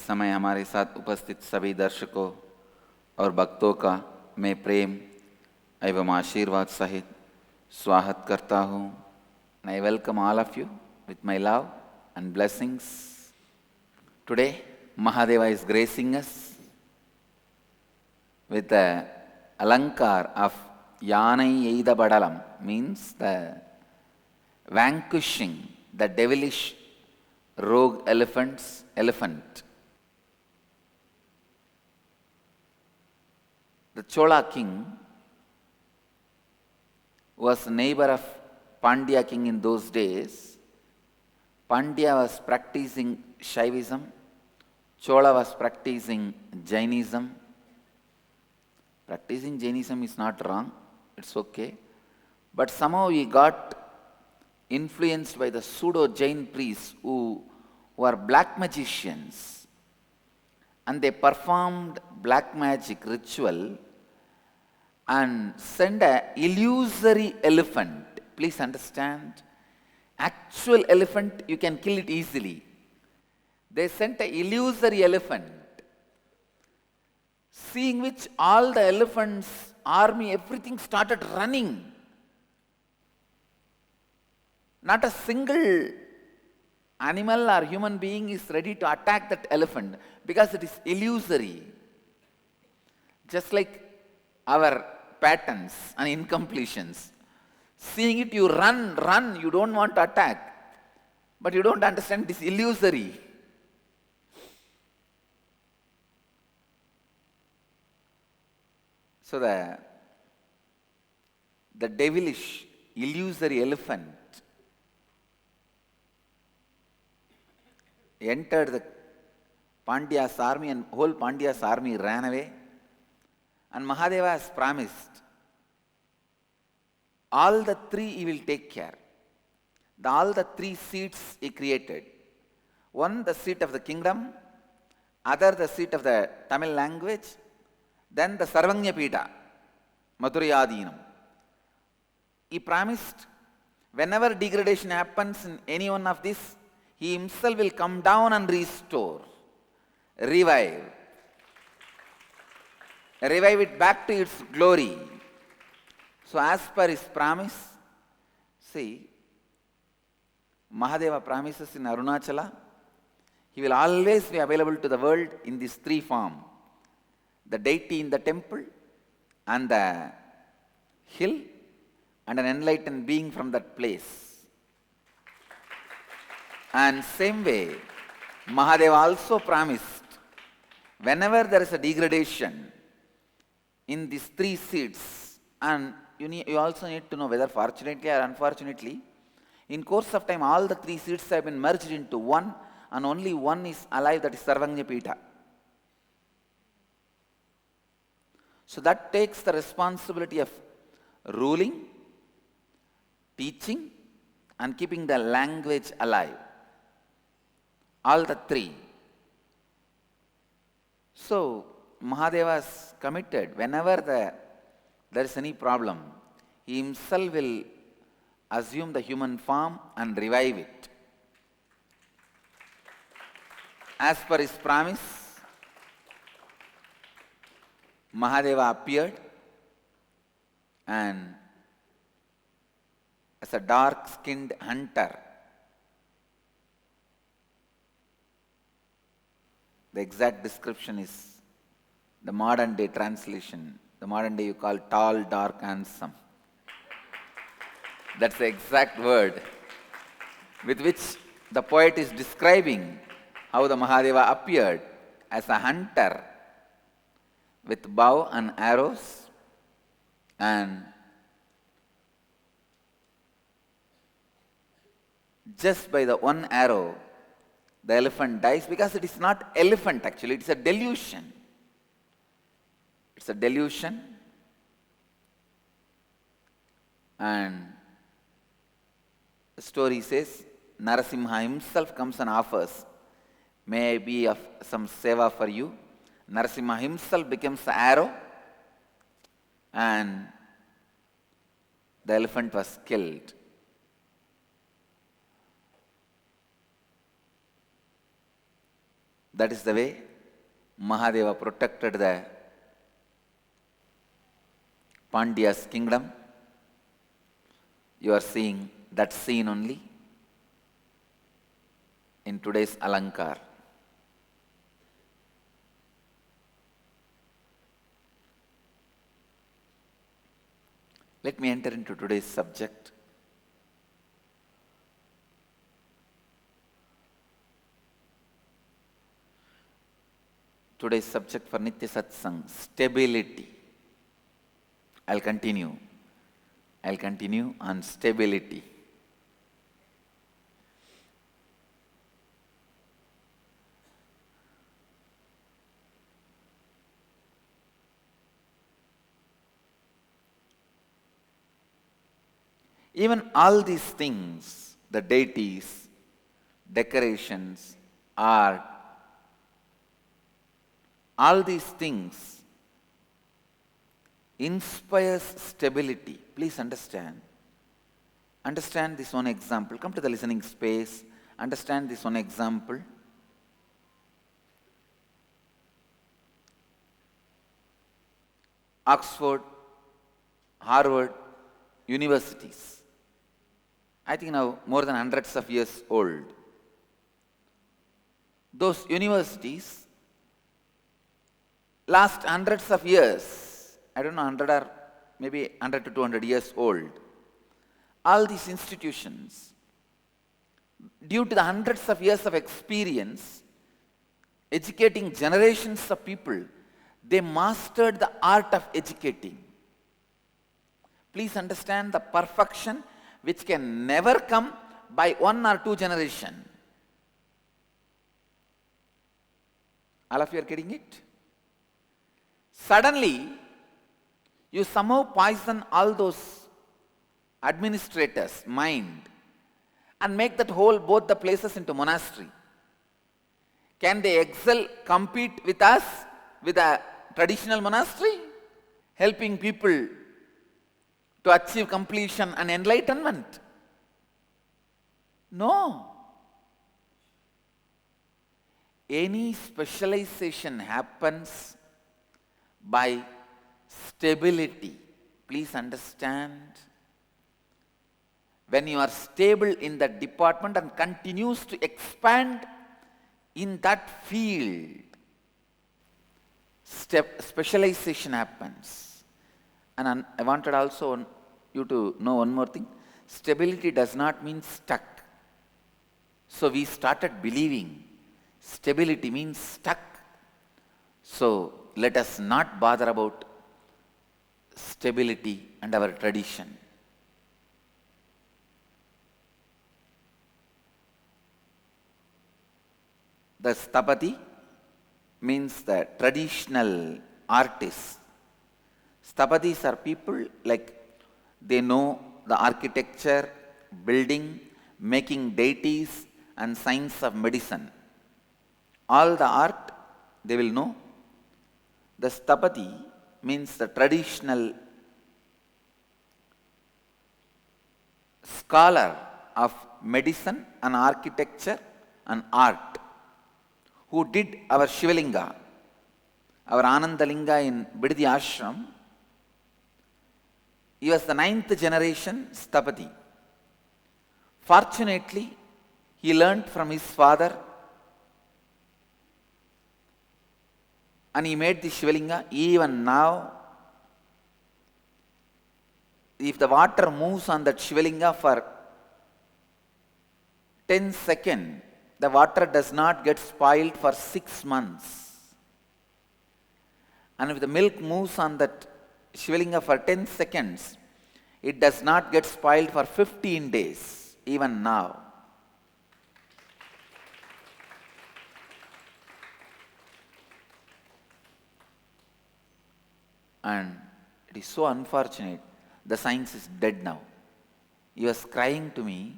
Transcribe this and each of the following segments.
इस समय हमारे साथ उपस्थित सभी दर्शकों और भक्तों का मैं प्रेम एवं आशीर्वाद सहित स्वागत करता हूँ. I welcome all of you with my love and blessings. Today, Mahadeva is gracing us with the alankaar of Yanai Eida Badalam, means the vanquishing the devilish rogue elephant. The Chola king was neighbor of Pandya king in those days. Pandya was practicing Shaivism, Chola was practicing Jainism. Practicing Jainism is not wrong, it's okay. But somehow he got influenced by the pseudo-Jain priests who were black magicians, and they performed black magic ritual and sent an illusory elephant. Please understand, actual elephant you can kill it easily. They sent an illusory elephant, seeing which all the elephants' army, everything started running. Not a single animal or human being is ready to attack that elephant because it is illusory. Just like our patterns and incompletions. Seeing it, you run, you don't want to attack. But you don't understand, it is illusory. So the devilish, illusory elephant entered the Pandya's army, and whole Pandya's army ran away. And Mahadeva has promised, all the three he will take care. All the three seats he created. One, the seat of the kingdom, other, the seat of the Tamil language, then the Sarvanya Pita, Madhurayadinam. He promised, whenever degradation happens in any one of these, he himself will come down and restore, revive it back to its glory. So as per his promise, see, Mahadeva promises in Arunachala, he will always be available to the world in this three form. The deity in the temple, and the hill, and an enlightened being from that place. And same way, Mahadeva also promised, whenever there is a degradation in these three seats, and you also need to know whether fortunately or unfortunately, in course of time all the three seats have been merged into one, and only one is alive, that is Sarvanya Pita. So that takes the responsibility of ruling, teaching, and keeping the language alive. All the three. So Mahadeva is committed, whenever there is any problem, he himself will assume the human form and revive it. As per his promise, Mahadeva appeared, and as a dark-skinned hunter, the exact description is the modern day translation. The modern day you call tall, dark, handsome. That's the exact word with which the poet is describing how the Mahadeva appeared as a hunter with bow and arrows, and just by the one arrow, the elephant dies, because it is not elephant actually, it is a delusion. It's a delusion. And the story says, Narasimha himself comes and offers, may I be of some seva for you. Narasimha himself becomes the arrow, and the elephant was killed. That is the way Mahadeva protected the Pandya's kingdom. You are seeing that scene only in today's Alankar. Let me enter into today's subject. Today's subject for Nithya Satsang, stability. I'll continue on stability. Even all these things, the deities, decorations, art, all these things inspires stability. Please understand. Understand this one example. Come to the listening space. Understand this one example. Oxford, Harvard, universities. I think now more than hundreds of years old. Those universities last hundreds of years, I don't know, 100 or maybe 100 to 200 years old. All these institutions, due to the hundreds of years of experience, educating generations of people, they mastered the art of educating. Please understand the perfection which can never come by one or two generations. All of you are getting it? Suddenly, you somehow poison all those administrators' mind and make that whole, both the places into monastery. Can they excel, compete with us, with a traditional monastery? Helping people to achieve completion and enlightenment? No. Any specialization happens by stability. Please understand. When you are stable in that department and continues to expand in that field, specialization happens. And I wanted also you to know one more thing. Stability does not mean stuck. So we started believing stability means stuck. So let us not bother about stability and our tradition. The Sthapati means the traditional artists. Sthapatis are people like they know the architecture, building, making deities and science of medicine. All the art they will know. The Sthapati means the traditional scholar of medicine and architecture and art, who did our Shivalinga, our Anandalinga in Bidadi Ashram. He was the 9th generation Sthapati. Fortunately, he learnt from his father and he made the Shivalinga. Even now, if the water moves on that Shivalinga for 10 seconds, the water does not get spoiled for 6 months. And if the milk moves on that Shivalinga for 10 seconds, it does not get spoiled for 15 days, even now. And it is so unfortunate, the science is dead now. He was crying to me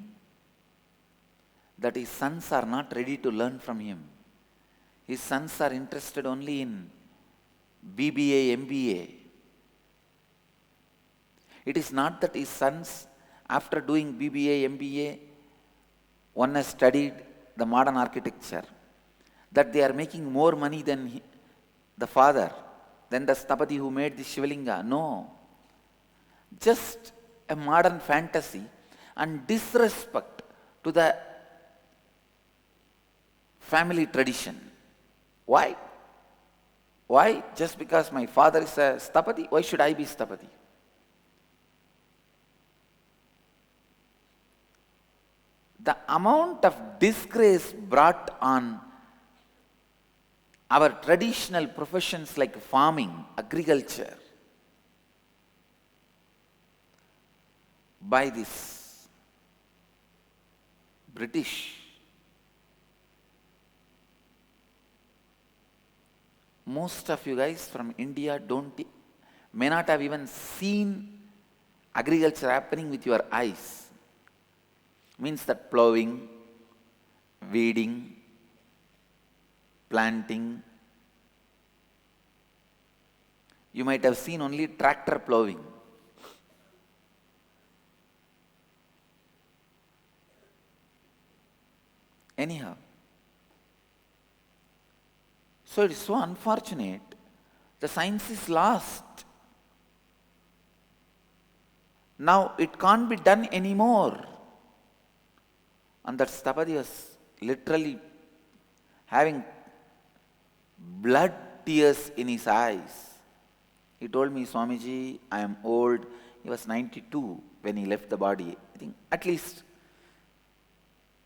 that his sons are not ready to learn from him. His sons are interested only in BBA, MBA. It is not that his sons, after doing BBA, MBA, one has studied the modern architecture. that they are making more money than the father, than the Stapati who made the Shivalinga. No. Just a modern fantasy and disrespect to the family tradition. Why? Why? Just because my father is a Stapati, why should I be Stapati? The amount of disgrace brought on our traditional professions like farming, agriculture, by this British. Most of you guys from India may not have even seen agriculture happening with your eyes. Means that plowing, weeding, planting. You might have seen only tractor plowing. Anyhow, so it is so unfortunate. The science is lost. Now it can't be done anymore. And that Stapati was literally having blood tears in his eyes. He told me, Swamiji, I am old. He was 92 when he left the body. I think at least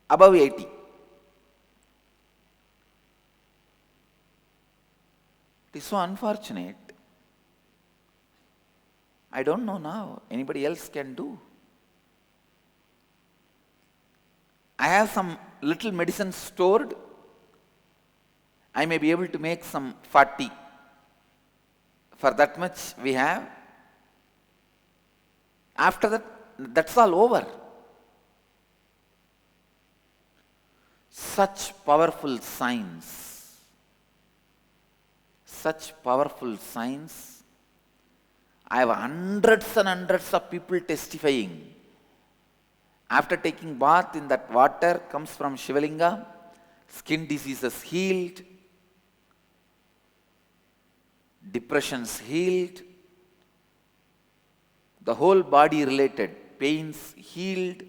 above 80. It is so unfortunate. I don't know now. Anybody else can do. I have some little medicine stored. I may be able to make some 40. For that much we have. After that, that's all over. Such powerful science. Such powerful science. I have hundreds and hundreds of people testifying. After taking bath in that water comes from Shivalinga, skin diseases healed, depressions healed, the whole body related pains healed.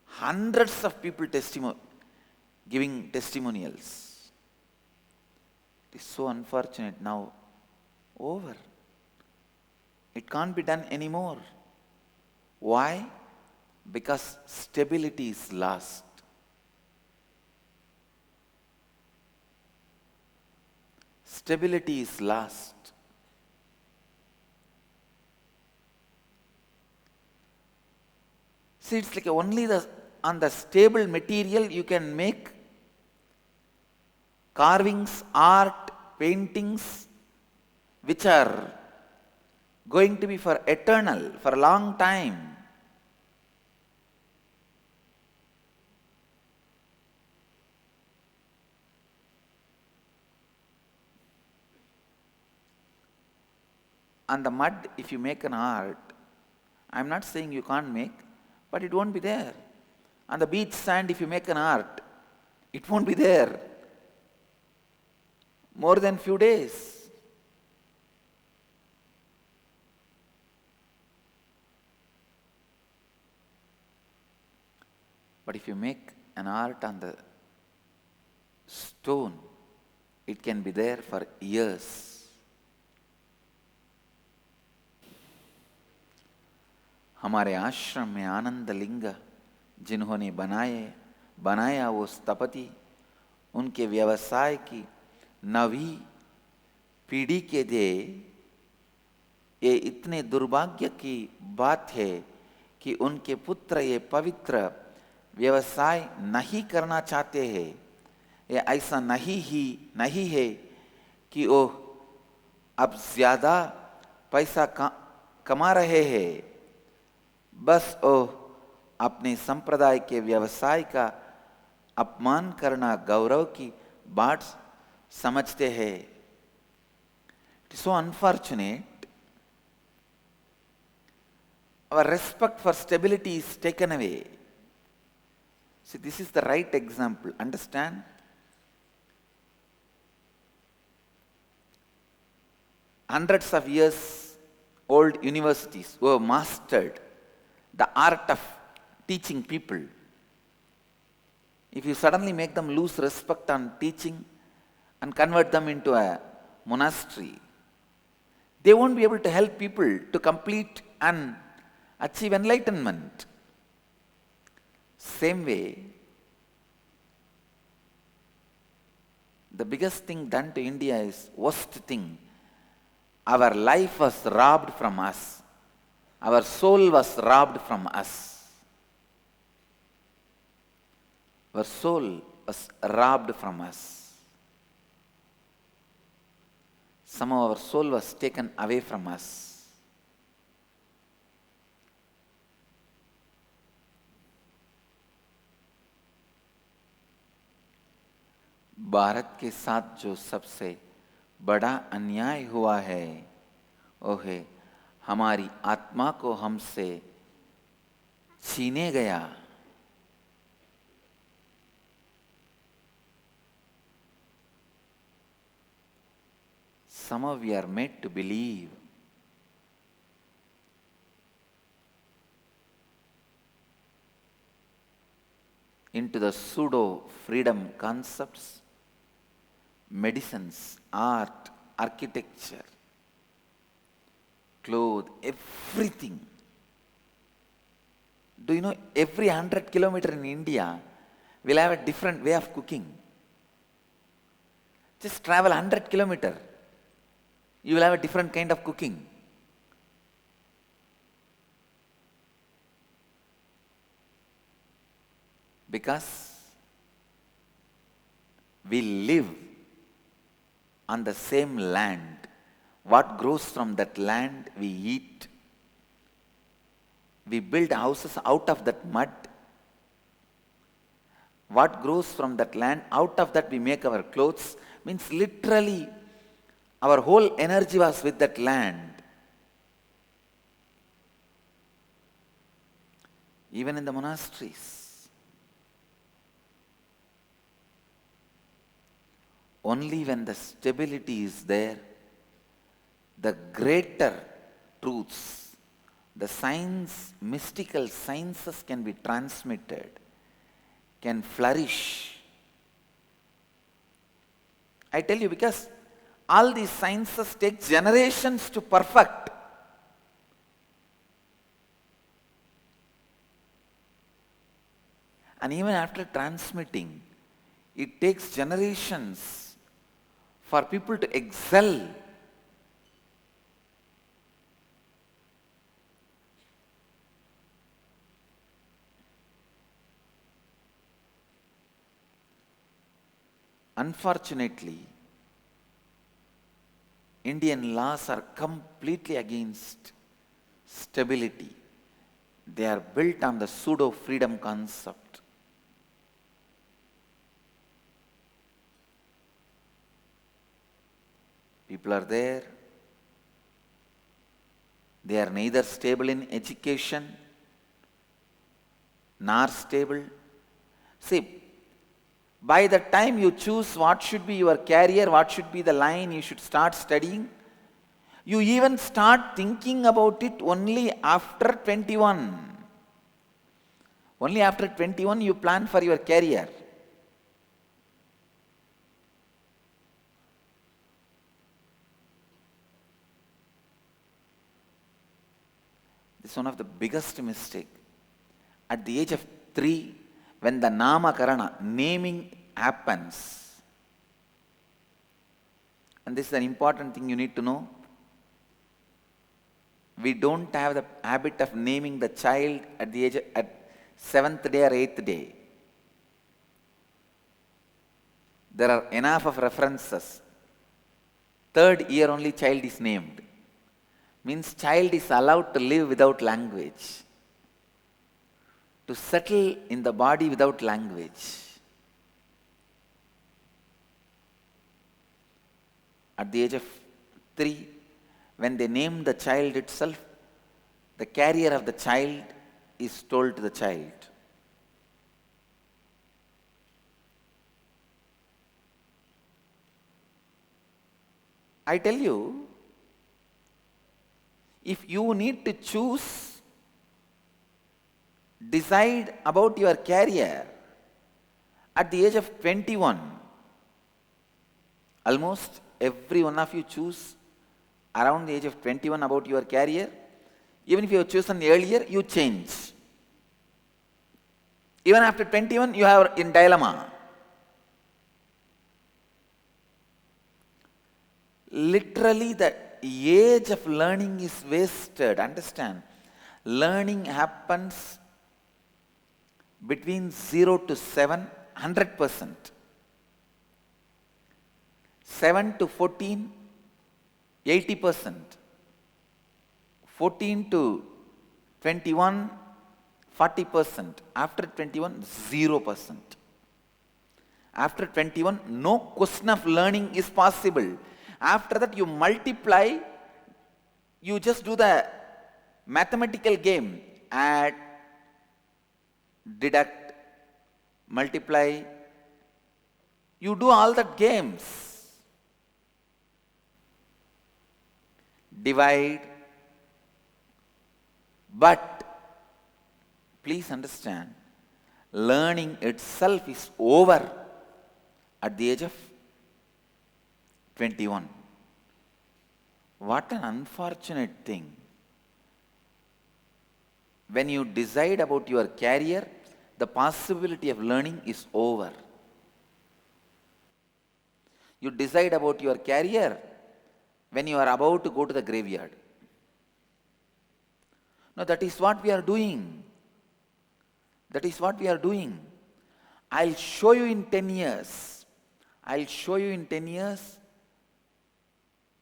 Hundreds of people giving testimonials. It is so unfortunate now. Over. It can't be done anymore. Why? Because stability is lost. Stability is lost. See, it's like only on the stable material you can make carvings, art, paintings, which are going to be for eternal, for a long time. On the mud, if you make an art, I'm not saying you can't make, but it won't be there. On the beach sand, if you make an art, it won't be there more than few days. But if you make an art on the stone, it can be there for years. हमारे आश्रम में आनंद लिंग जिन्होंने बनाया वो स्थपति, उनके व्यवसाय की नवी पीढ़ी के लिए ये इतने दुर्भाग्य की बात है कि उनके पुत्र ये पवित्र व्यवसाय नहीं करना चाहते हैं। ये ऐसा नहीं है कि वो अब ज़्यादा पैसा कमा रहे हैं, बस वो अपने संप्रदाय के व्यवसाय का अपमान करना गौरव की बात समझते हैं। It is so unfortunate. Our respect for stability is taken away. See, this is the right example. Understand? Hundreds of years old universities who have mastered the art of teaching people. If you suddenly make them lose respect on teaching and convert them into a monastery, they won't be able to help people to complete and achieve enlightenment. Same way, the biggest thing done to India is worst thing. Our life was robbed from us. Our soul was robbed from us. Our soul was robbed from us. Somehow our soul was taken away from us. Bharat के साथ जो सबसे बड़ा अन्याय हुआ है वो है हमारी आत्मा को हमसे छीने गया. Somehow we are made to believe into the pseudo freedom concepts, medicines, art, architecture, clothes, everything. Do you know every 100 kilometers in India will have a different way of cooking? Just travel 100 kilometers, you will have a different kind of cooking. Because we live on the same land. What grows from that land we eat. We build houses out of that mud. What grows from that land, out of that we make our clothes. Means literally our whole energy was with that land. Even in the monasteries. Only when the stability is there, the greater truths, the science, mystical sciences can be transmitted, can flourish. I tell you, because all these sciences take generations to perfect. And even after transmitting, it takes generations for people to excel. Unfortunately, Indian laws are completely against stability. They are built on the pseudo-freedom concept. People are there. They are neither stable in education nor stable. See, by the time you choose what should be your career, what should be the line you should start studying, you even start thinking about it only after 21. Only after 21 you plan for your career. This is one of the biggest mistakes. At the age of 3, when the namakarana, naming happens, and this is an important thing you need to know, we don't have the habit of naming the child at the age of, at 7th day or 8th day. There are enough of references. 3rd year only child is named. Means child is allowed to live without language, to settle in the body without language. At the age of 3, when they name the child itself, the carrier of the child is told to the child. I tell you, if you need to choose, decide about your career at the age of 21, almost every one of you choose around the age of 21 about your career. Even if you have chosen earlier, you change. Even after 21, you are in dilemma. Literally, the age of learning is wasted. Understand? Learning happens between 0 to 7, 100%. 7 to 14, 80%. 14 to 21, 40%. After 21, 0%. After 21, no question of learning is possible. After that, you multiply, you just do the mathematical game. Add, deduct, multiply. You do all that games. Divide. But please understand, learning itself is over at the age of 21. What an unfortunate thing. When you decide about your career, the possibility of learning is over. You decide about your career when you are about to go to the graveyard. No, that is what we are doing. That is what we are doing. I'll show you in 10 years. I'll show you in 10 years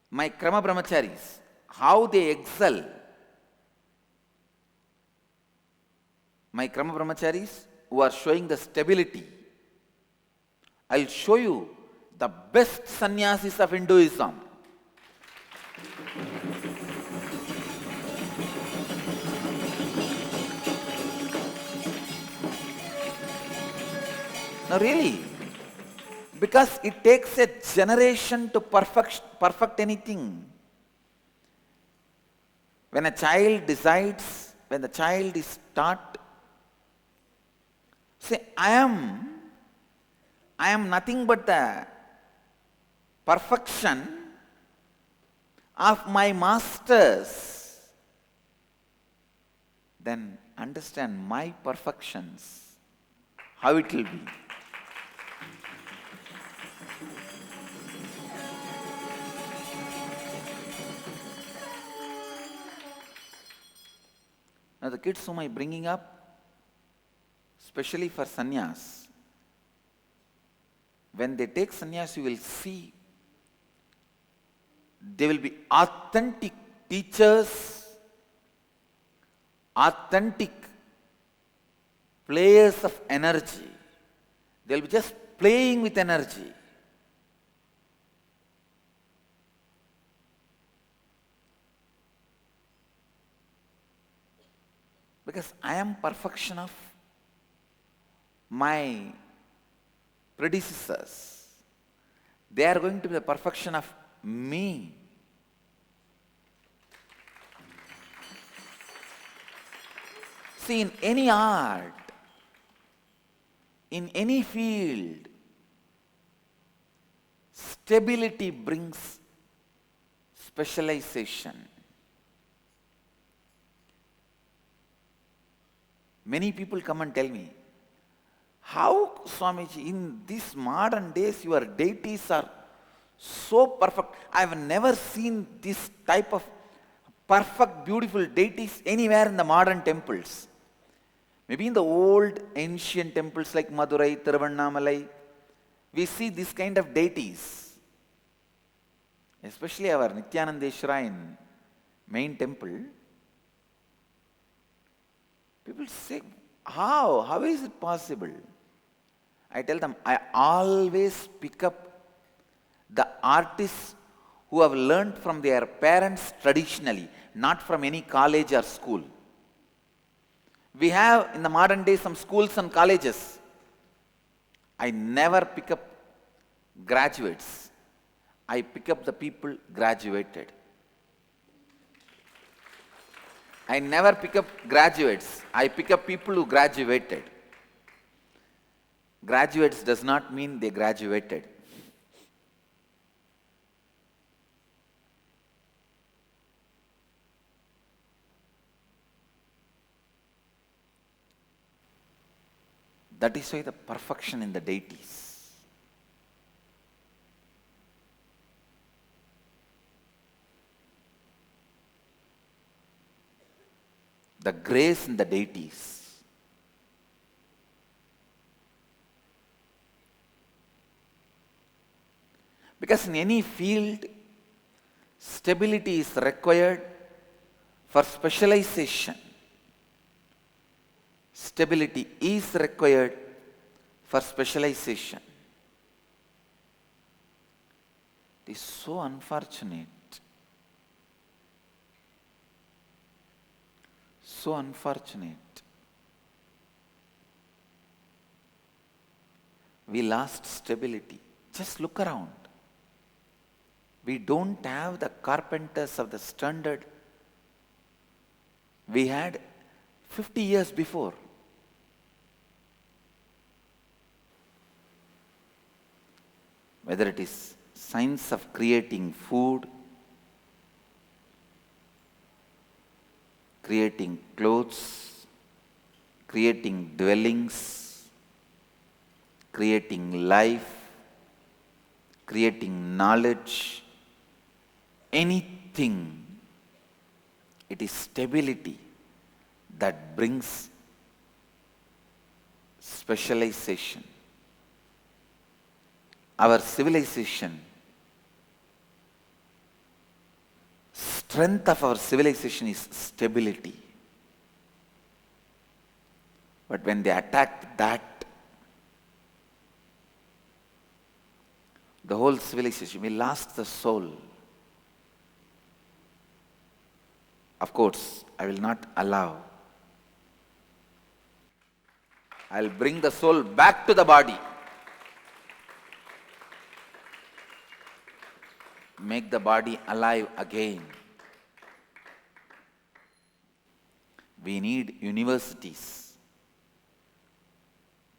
my Krama Brahmacharis, how they excel. My Krama Brahmacharis who are showing the stability. I'll show you the best sannyasis of Hinduism. No, really. Because it takes a generation to perfect anything. When a child decides, when the child is taught, say, I am nothing but the perfection of my masters. Then understand my perfections, how it will be. Now the kids whom I am bringing up, especially for sannyas, when they take sannyas, you will see they will be authentic teachers, authentic players of energy. They will be just playing with energy. Because I am perfection of my predecessors. They are going to be the perfection of me. See, in any art, in any field, stability brings specialization. Many people come and tell me, how, Swamiji, in these modern days your deities are so perfect. I have never seen this type of perfect, beautiful deities anywhere in the modern temples. Maybe in the old ancient temples like Madurai, Tiruvannamalai, we see this kind of deities. Especially our Nithyanandeshwara in main temple. People say, how? How is it possible? I tell them, I always pick up the artists who have learned from their parents traditionally, not from any college or school. We have in the modern day some schools and colleges. I never pick up graduates. I pick up the people graduated. I never pick up graduates. I pick up people who graduated. Graduates does not mean they graduated. That is why the perfection in the deities. The grace in the deities. Because in any field, stability is required for specialization. Stability is required for specialization. It is so unfortunate. So unfortunate. We lost stability. Just look around. We don't have the carpenters of the standard we had 50 years before. Whether it is science of creating food, creating clothes, creating dwellings, creating life, creating knowledge, anything, it is stability that brings specialization. Our civilization, strength of our civilization is stability. But when they attacked that, the whole civilization, we lost the soul. Of course, I will not allow. I will bring the soul back to the body. Make the body alive again. We need universities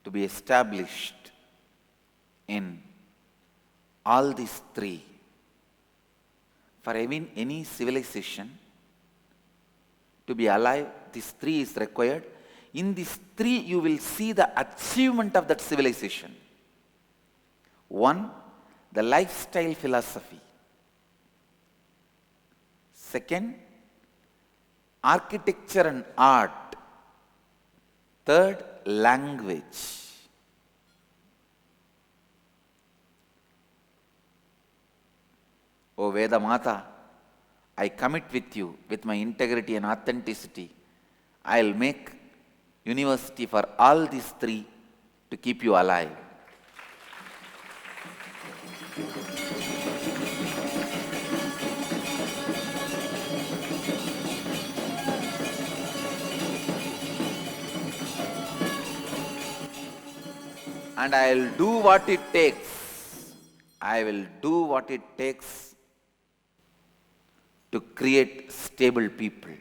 to be established in all these three. For any civilization to be alive, these three is required. In these three, you will see the achievement of that civilization. One, the lifestyle philosophy. Second, architecture and art. Third, language. O Veda Mata, I commit with you, with my integrity and authenticity, I will make university for all these three to keep you alive. And I will do what it takes. I will do what it takes to create stable people.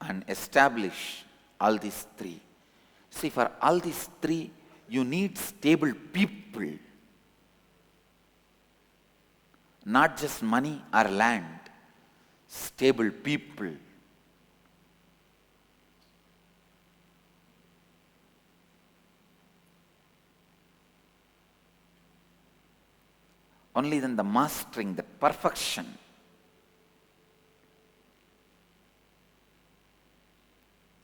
And establish all these three. See, for all these three, you need stable people. Not just money or land, stable people. Only then the mastering, the perfection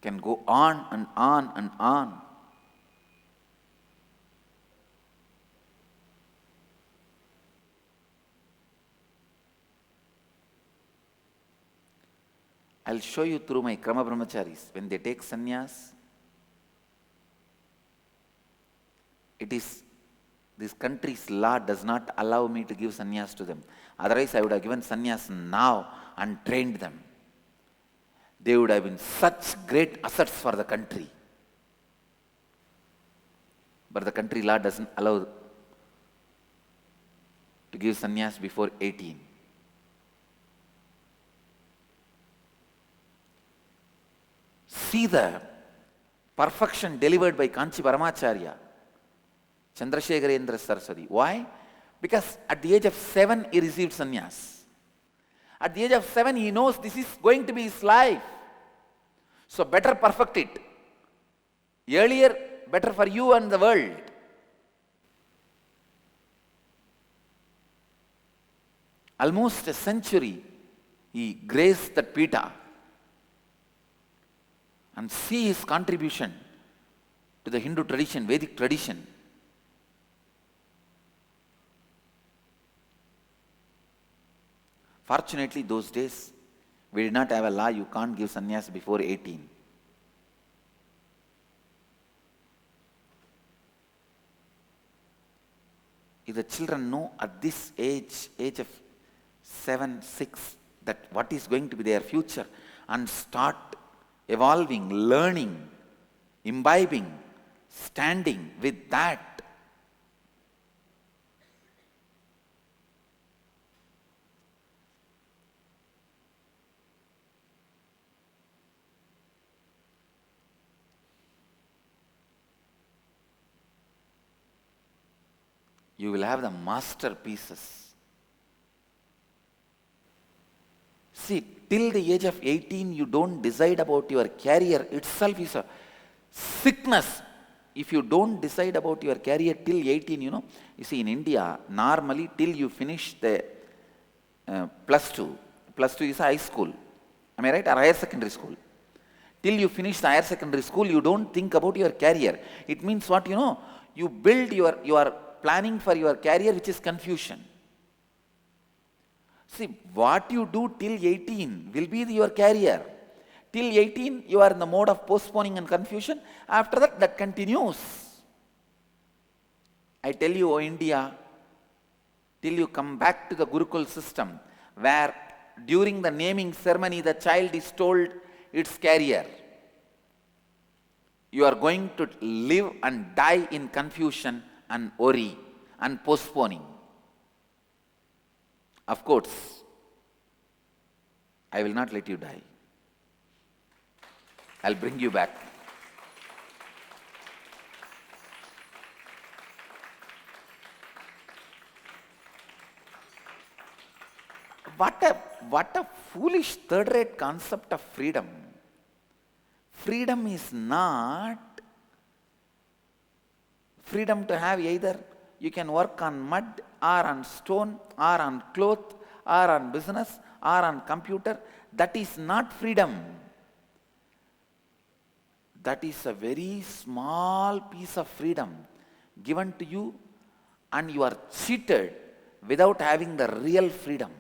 can go on and on and on. I'll show you through my Krama Brahmacharis. When they take sannyas, it is this country's law does not allow me to give sannyas to them. Otherwise, I would have given sannyas now and trained them. they would have been such great assets for the country. But the country law doesn't allow to give sannyas before 18. See the perfection delivered by Kanchi Paramacharya, Chandrasekharendra Saraswati. Why? Because at the age of 7 he received sannyas. At the age of 7 he knows this is going to be his life. So better perfect it. Earlier, better for you and the world. Almost a century he graced that pita. And see his contribution to the Hindu tradition, Vedic tradition. Fortunately, those days, we did not have a law, you can't give sannyas before 18. If the children know at this age of 7, 6, that what is going to be their future, and start evolving, learning, imbibing, standing with that, you will have the masterpieces. See, till the age of 18, you don't decide about your career itself is a sickness. If you don't decide about your career till 18, you see in India, normally till you finish the plus 2 is high school, am I right, or higher secondary school. Till you finish the higher secondary school, you don't think about your career. It means what, you build you are planning for your career, which is confusion. See, what you do till 18 will be your career. Till 18, you are in the mode of postponing and confusion. After that, that continues. I tell you, oh India, till you come back to the Gurukul system, where during the naming ceremony, the child is told its career. You are going to live and die in confusion and worry and postponing. Of course, I will not let you die. I'll bring you back. What a foolish third-rate concept of freedom. Freedom is not freedom to have either you can work on mud or on stone or on cloth or on business or on computer. That is not freedom. That is a very small piece of freedom given to you, and you are cheated without having the real freedom.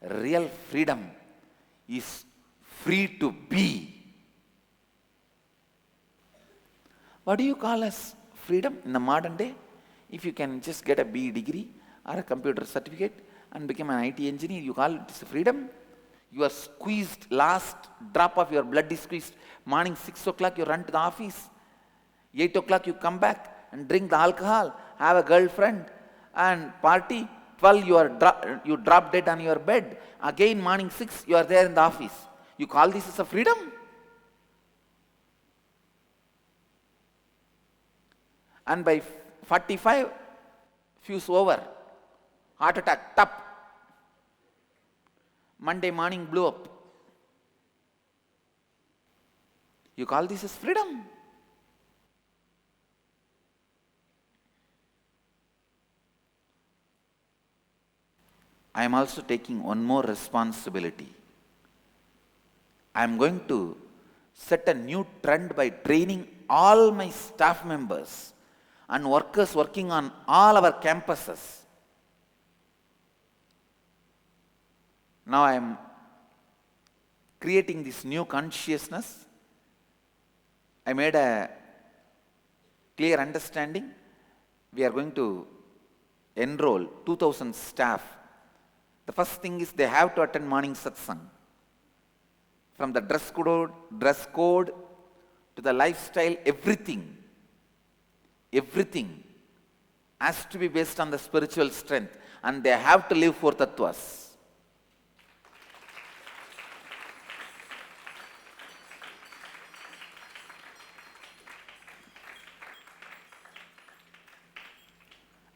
Real freedom is free to be. What do you call as freedom in the modern day? If you can just get a BE degree or a computer certificate and become an IT engineer, you call it freedom? You are squeezed, last drop of your blood is squeezed. Morning 6 o'clock you run to the office. 8 o'clock you come back and drink the alcohol, have a girlfriend and party. 12 you drop dead on your bed. Again morning 6 you are there in the office. You call this as a freedom? And by 45, fuse over. Heart attack, top. Monday morning blew up. You call this as freedom? I am also taking one more responsibility. I am going to set a new trend by training all my staff members and workers working on all our campuses. Now I am creating this new consciousness. I made a clear understanding. We are going to enroll 2,000 staff. The first thing is they have to attend morning satsang. from the dress code to the lifestyle, everything has to be based on the spiritual strength, and they have to live 4 tattvas.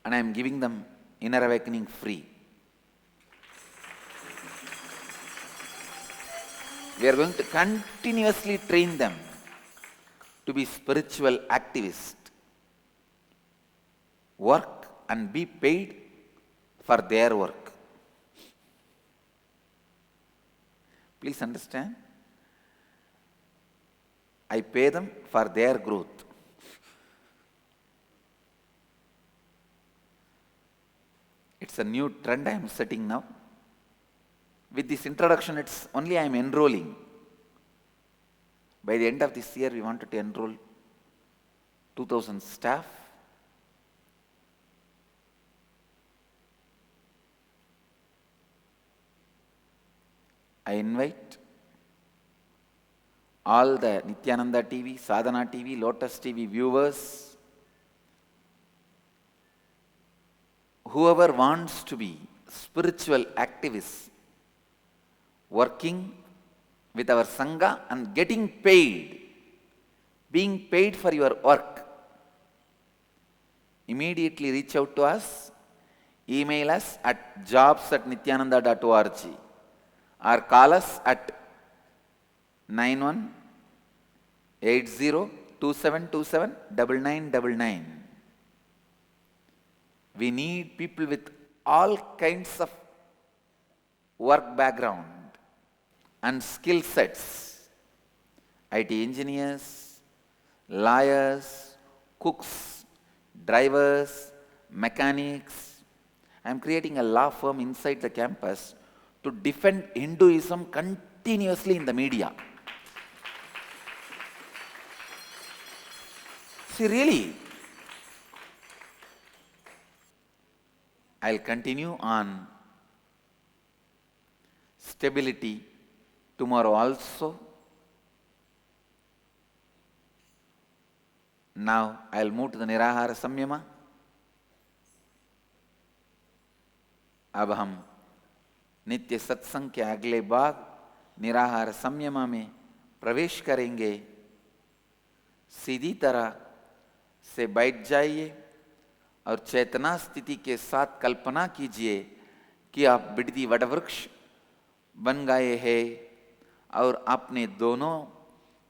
And I am giving them inner awakening free. We are going to continuously train them to be spiritual activists, work and be paid for their work. Please understand, I pay them for their growth. It's a new trend I am setting now. With this introduction, it's only I am enrolling. By the end of this year, we wanted to enroll 2,000 staff. I invite all the Nithyananda TV, Sadhana TV, Lotus TV viewers, whoever wants to be spiritual activists, working with our Sangha and getting paid, being paid for your work, immediately reach out to us, email us at jobs@nithyananda.org or call us at 918027279999. We need people with all kinds of work background and skill sets. IT engineers, lawyers, cooks, drivers, mechanics. I am creating a law firm inside the campus to defend Hinduism continuously in the media. See, really, I'll continue on stability tomorrow also. Now I'll move to the निराहार संयम. अब हम नित्य सत्संग के अगले भाग निराहार संयम में प्रवेश करेंगे. सीधी तरह से बैठ जाइए और चेतना स्थिति के साथ कल्पना कीजिए कि आप बिडदी वटवृक्ष बन गए हैं और अपने दोनों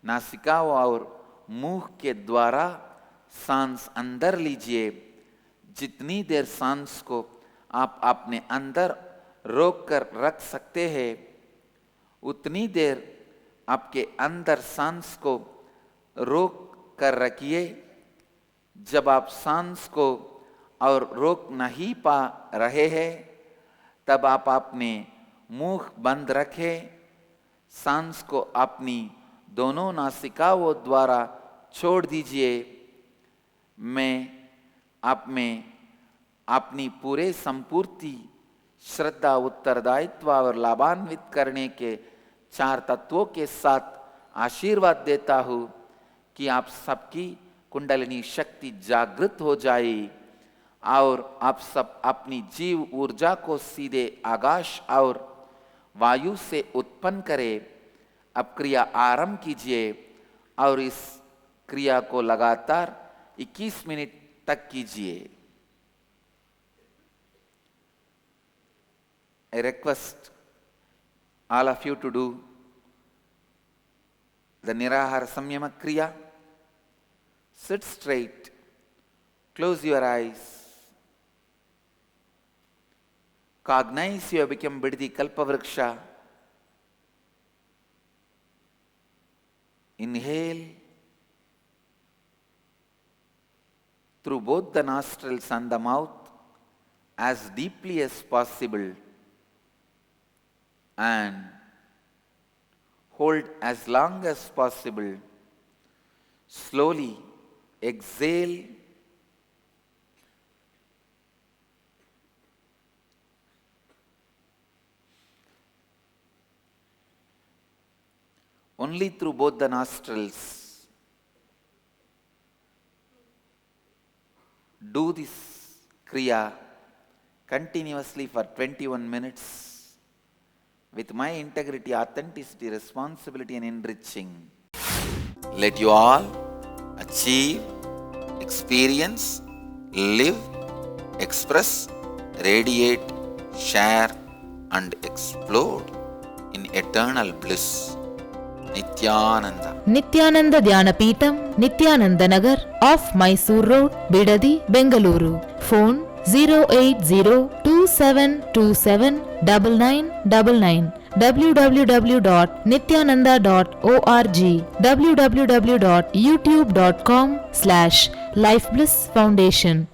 नासिकाओं और मुंह के द्वारा सांस अंदर लीजिए. जितनी देर सांस को आप अपने अंदर रोक कर रख सकते हैं, उतनी देर आपके अंदर सांस को रोक कर रखिए. जब आप सांस को और रोक नहीं पा रहे हैं, तब आप अपने मुंह बंद रखें. सांस को अपनी दोनों नासिकाओं द्वारा छोड़ दीजिए. मैं आप में अपनी पूरे संपूर्ति श्रद्धा, उत्तरदायित्व और लाभान्वित करने के 4 तत्वों के साथ आशीर्वाद देता हूँ कि आप सबकी कुंडलिनी शक्ति जागृत हो जाए और आप सब अपनी जीव ऊर्जा को सीधे आकाश और वायु से उत्पन्न करें. अब क्रिया आरंभ कीजिए और इस क्रिया को लगातार 21 मिनट तक कीजिए. I request all of you to do the Nirahara Samyama Kriya. Sit straight, close your eyes, cognize you have become Biddi Kalpavriksha. Inhale through both the nostrils and the mouth as deeply as possible and hold as long as possible. Slowly exhale. only through both the nostrils. Do this Kriya continuously for 21 minutes with my integrity, authenticity, responsibility and enriching. Let you all achieve, experience, live, express, radiate, share and explode in eternal bliss. Nithyananda. Nithyananda Dhyanapitham, Nithyananda Nagar, off Mysore Road, Bidadi, Bengaluru. Phone 08027279999. www.nithyananda.org. www.youtube.com/Life Bliss Foundation.